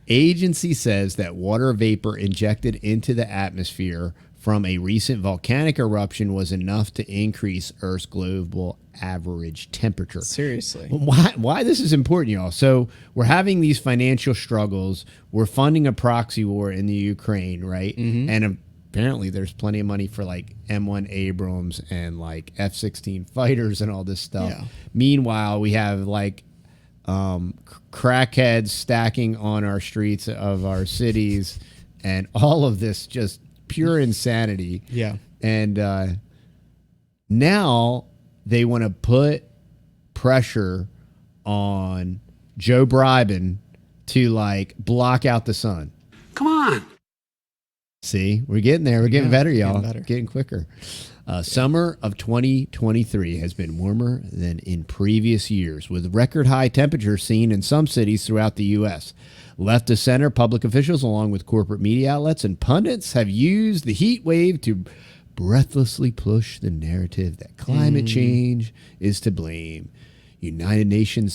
Agency says that water vapor injected into the atmosphere from a recent volcanic eruption was enough to increase Earth's global average temperature. Seriously. Why this is important, y'all. So we're having these financial struggles. We're funding a proxy war in the Ukraine, right? And apparently there's plenty of money for like M1 Abrams and like F-16 fighters and all this stuff. Yeah. Meanwhile, we have like crackheads stacking on our streets of our cities and all of this just pure insanity. Yeah. And now they want to put pressure on Joe Biden to like block out the sun. Come on. See, we're getting there. We're getting better, y'all. Getting better. Getting quicker. Summer of 2023 has been warmer than in previous years, with record high temperatures seen in some cities throughout the U.S. Left to center, public officials, along with corporate media outlets and pundits, have used the heat wave to breathlessly push the narrative that climate change is to blame. United Nations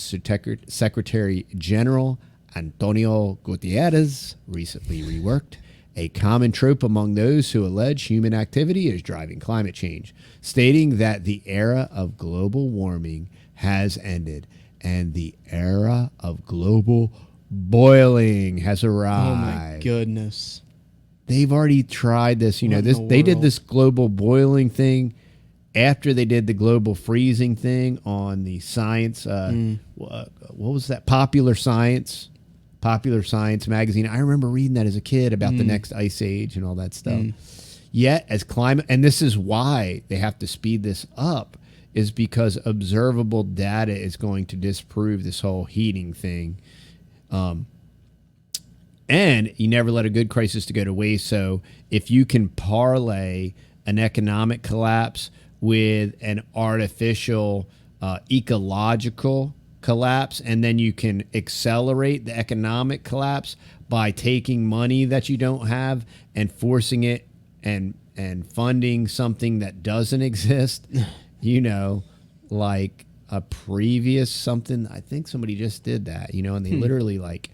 Secretary General Antonio Guterres recently reworked a common trope among those who allege human activity is driving climate change, stating that the era of global warming has ended and the era of global boiling has arrived. Oh my goodness. They've already tried this, you know, they did this global boiling thing after they did the global freezing thing on the science, what was that? Popular Science magazine. I remember reading that as a kid about the next ice age and all that stuff. Yet as climate, and this is why they have to speed this up, is because observable data is going to disprove this whole heating thing. And you never let a good crisis to go to waste. So if you can parlay an economic collapse with an artificial ecological collapse, and then you can accelerate the economic collapse by taking money that you don't have and forcing it and funding something that doesn't exist, you know, like a previous something. I think somebody just did that, you know, and they literally like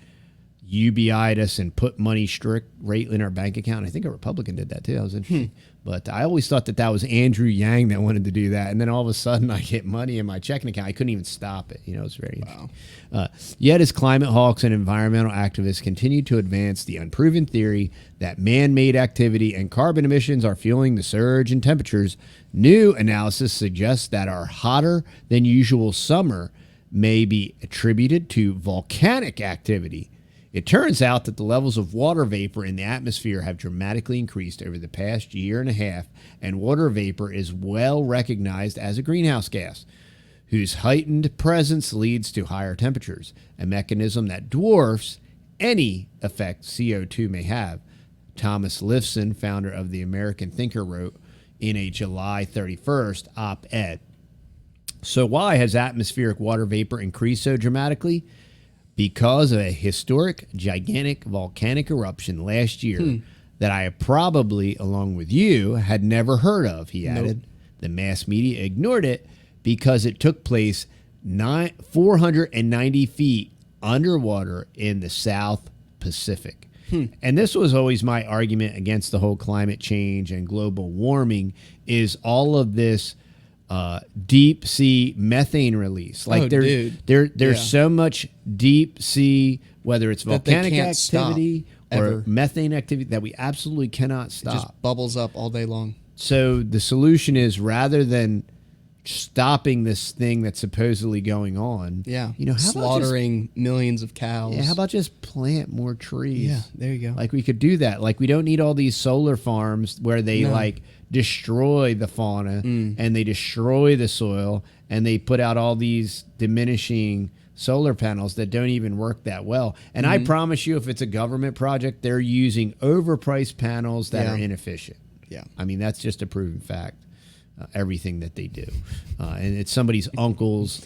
UBI'd us and put money strict rate in our bank account. I think a Republican did that too. That was interesting. But I always thought that was Andrew Yang that wanted to do that. And then all of a sudden I get money in my checking account. I couldn't even stop it. You know, it's very interesting. Yet as climate hawks and environmental activists continue to advance the unproven theory that man-made activity and carbon emissions are fueling the surge in temperatures, new analysis suggests that our hotter than usual summer may be attributed to volcanic activity. It turns out that the levels of water vapor in the atmosphere have dramatically increased over the past year and a half, and water vapor is well recognized as a greenhouse gas, whose heightened presence leads to higher temperatures, a mechanism that dwarfs any effect CO2 may have. Thomas Lifson, founder of The American Thinker, wrote in a July 31st op-ed. So why has atmospheric water vapor increased so dramatically? Because of a historic, gigantic volcanic eruption last year that I probably, along with you, had never heard of, he added. Nope. The mass media ignored it because it took place 490 feet underwater in the South Pacific. And this was always my argument against the whole climate change and global warming, is all of this deep sea methane release. Like there's so much deep sea, whether it's volcanic activity or methane activity, that we absolutely cannot stop. It just bubbles up all day long. So the solution is, rather than stopping this thing that's supposedly going on. Yeah. You know, how slaughtering millions of cows. Yeah, how about just plant more trees? Yeah, there you go. Like we could do that. Like we don't need all these solar farms where they like destroy the fauna and they destroy the soil and they put out all these diminishing solar panels that don't even work that well. And I promise you, if it's a government project, they're using overpriced panels that are inefficient. Yeah. I mean, that's just a proven fact. Everything that they do. And it's somebody's uncle's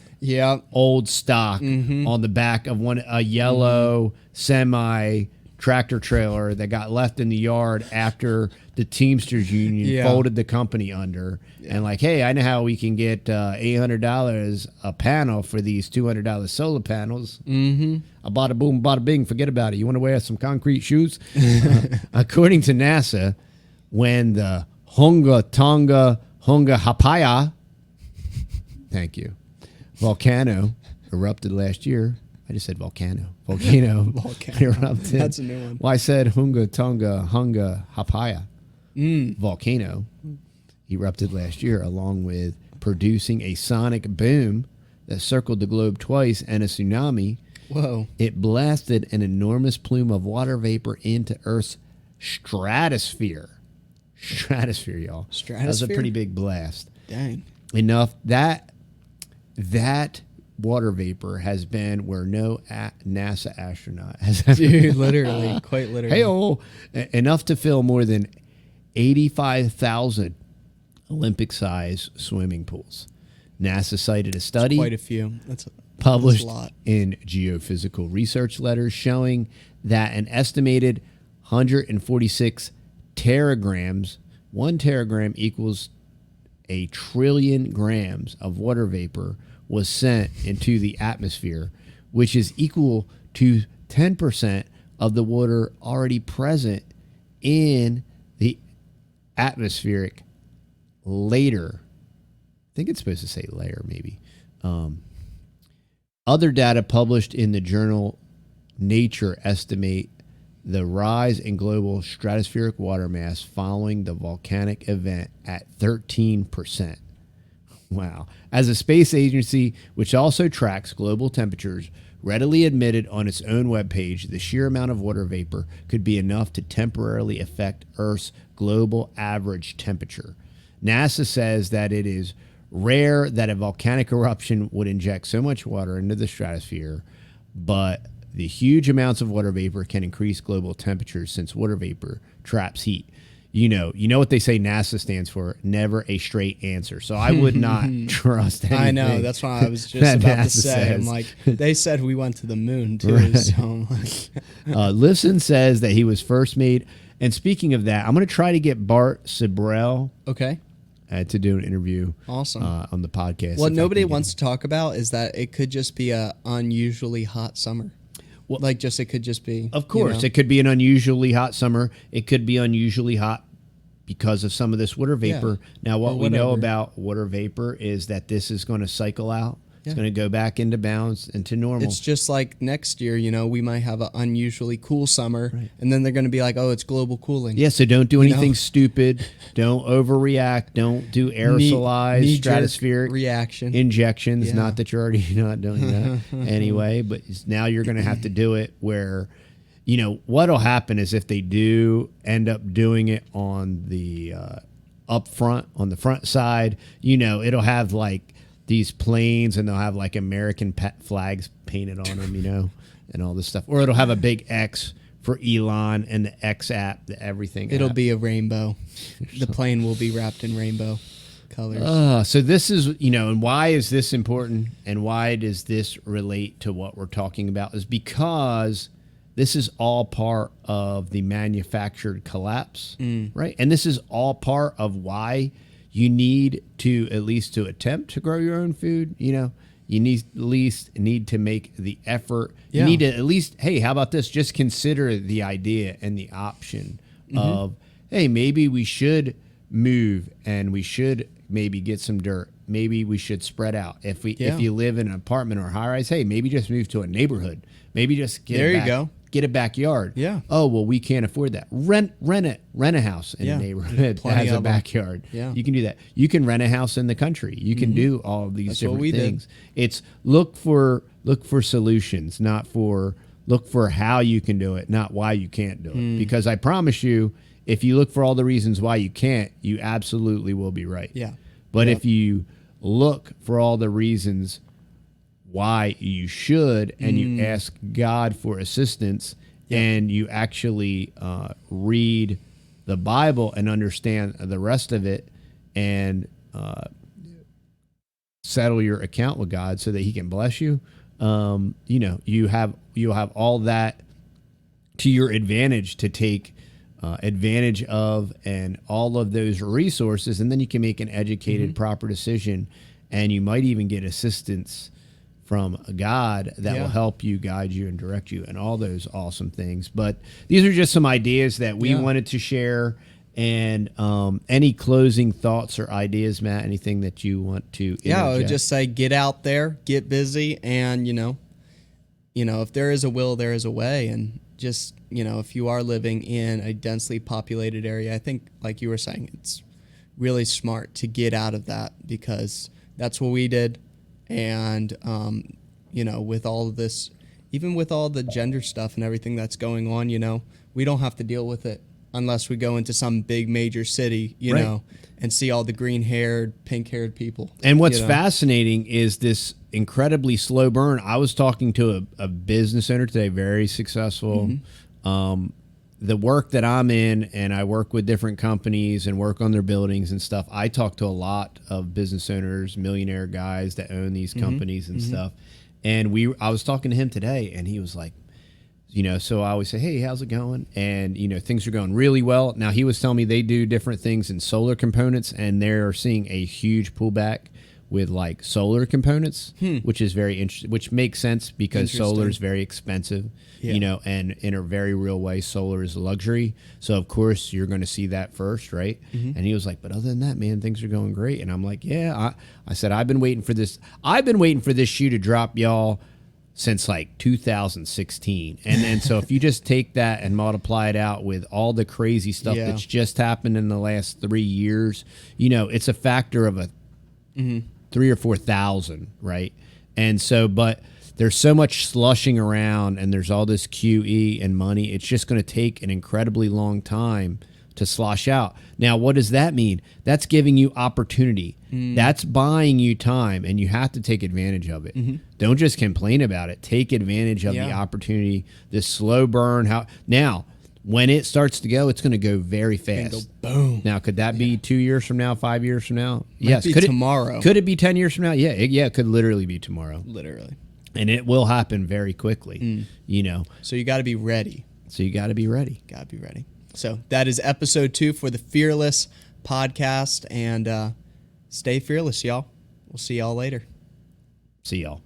old stock on the back of a yellow semi tractor trailer that got left in the yard after the Teamsters Union folded the company under. And like, hey, I know how we can get $800 a panel for these $200 solar panels. A bada boom, bada bing, forget about it. You want to wear some concrete shoes? According to NASA, when the Hunga Hapaya, thank you, volcano erupted last year. I just said volcano. Volcano erupted. That's a new one. Well, I said Hunga Hapaya. Volcano erupted last year, along with producing a sonic boom that circled the globe twice and a tsunami. Whoa. It blasted an enormous plume of water vapor into Earth's stratosphere. Stratosphere, y'all. Stratosphere? That was a pretty big blast. Dang. Enough that water vapor has been where no NASA astronaut has ever. Dude, literally, quite literally. Enough to fill more than 85,000 Olympic-sized swimming pools. NASA cited a study Quite a few. published that's a lot. in geophysical research letters showing that an estimated 146 teragrams, 1 teragram equals a trillion grams of water vapor, was sent into the atmosphere, which is equal to 10% of the water already present in the atmospheric layer. I think it's supposed to say layer, maybe. Other data published in the journal Nature estimate the rise in global stratospheric water mass following the volcanic event at 13%. Wow. As a space agency, which also tracks global temperatures, readily admitted on its own webpage, the sheer amount of water vapor could be enough to temporarily affect Earth's global average temperature. NASA says that it is rare that a volcanic eruption would inject so much water into the stratosphere, but the huge amounts of water vapor can increase global temperatures since water vapor traps heat. You know what they say NASA stands for? Never a straight answer. So I would not trust anything. I know. That's why I was just about to say. I'm like, they said we went to the moon too. Right. So I'm like, Listen says that he was first made. And speaking of that, I'm going to try to get Bart Sibrel. Okay. To do an interview. Awesome. On the podcast. What nobody wants to talk about is that it could just be a unusually hot summer. Well, like it could just be. Of course, it could be an unusually hot summer. It could be unusually hot because of some of this water vapor. Yeah. Now, what we know about water vapor is that this is going to cycle out. It's going to go back into bounds, into normal. It's just like next year, we might have an unusually cool summer, and then they're going to be like, oh, it's global cooling. Yeah, so don't do anything stupid. Don't overreact. Don't do aerosolized stratospheric reaction injections. Yeah. Not that you're already not doing that anyway, but now you're going to have to do it where, what'll happen is if they do end up doing it on the up front, on the front side, it'll have like these planes, and they'll have like American flags painted on them, and all this stuff. Or it'll have a big X for Elon and the X app, the everything. It'll be a rainbow. The plane will be wrapped in rainbow colors. So this is, and why is this important, and why does this relate to what we're talking about? Is because this is all part of the manufactured collapse, right? And this is all part of why you need to, at least to attempt to grow your own food, you need at least to make the effort. You need to at least, hey, how about this? Just consider the idea and the option of, hey, maybe we should move and we should maybe get some dirt. Maybe we should spread out. If you live in an apartment or high rise, hey, maybe just move to a neighborhood. Maybe just get get a backyard. Yeah. Oh, well, we can't afford that. Rent a house in a neighborhood that has a backyard. Yeah. You can do that. You can rent a house in the country. You can do all of these different things. Did. It's look for solutions, look for how you can do it, not why you can't do it. Because I promise you, if you look for all the reasons why you can't, you absolutely will be right. Yeah. But if you look for all the reasons why you should, and you ask God for assistance, and you actually read the Bible and understand the rest of it, and settle your account with God so that He can bless you, you'll have all that to your advantage to take advantage of, and all of those resources, and then you can make an educated, proper decision, and you might even get assistance from God that will help you, guide you, and direct you, and all those awesome things. But these are just some ideas that we wanted to share. And any closing thoughts or ideas, Matt? Anything that you want to interject? Yeah, I would just say get out there, get busy, and if there is a will, there is a way. And just if you are living in a densely populated area, I think, like you were saying, it's really smart to get out of that, because that's what we did. And with all of this, even with all the gender stuff and everything that's going on, we don't have to deal with it unless we go into some big major city, and see all the green-haired, pink-haired people. And what's fascinating is this incredibly slow burn. I was talking to a business owner today, very successful. The work that I'm in, and I work with different companies and work on their buildings and stuff, I talk to a lot of business owners, millionaire guys that own these companies and stuff. And I was talking to him today, and he was like, so I always say, hey, how's it going? And, things are going really well. Now, he was telling me they do different things in solar components, and they're seeing a huge pullback with like solar components, which is very interesting, which makes sense because solar is very expensive, and in a very real way, solar is a luxury. So of course you're going to see that first, right? And he was like, but other than that, man, things are going great. And I'm like, yeah, I said, I've been waiting for this shoe to drop, y'all, since like 2016. And then so if you just take that and multiply it out with all the crazy stuff that's just happened in the last 3 years, it's a factor of a 3,000 or 4,000, right? And so, but there's so much slushing around, and there's all this QE and money. It's just going to take an incredibly long time to slosh out. Now, what does that mean? That's giving you opportunity. That's buying you time, and you have to take advantage of it. Don't just complain about it. Take advantage of the opportunity, this slow burn. Now, when it starts to go, it's going to go very fast. Go boom. Now, could that be 2 years from now, 5 years from now? Yes. Could tomorrow. Could it be 10 years from now? Yeah, it could literally be tomorrow. Literally. And it will happen very quickly, So you got to be ready. Got to be ready. So that is episode 2 for the Fearless podcast. And stay fearless, y'all. We'll see y'all later. See y'all.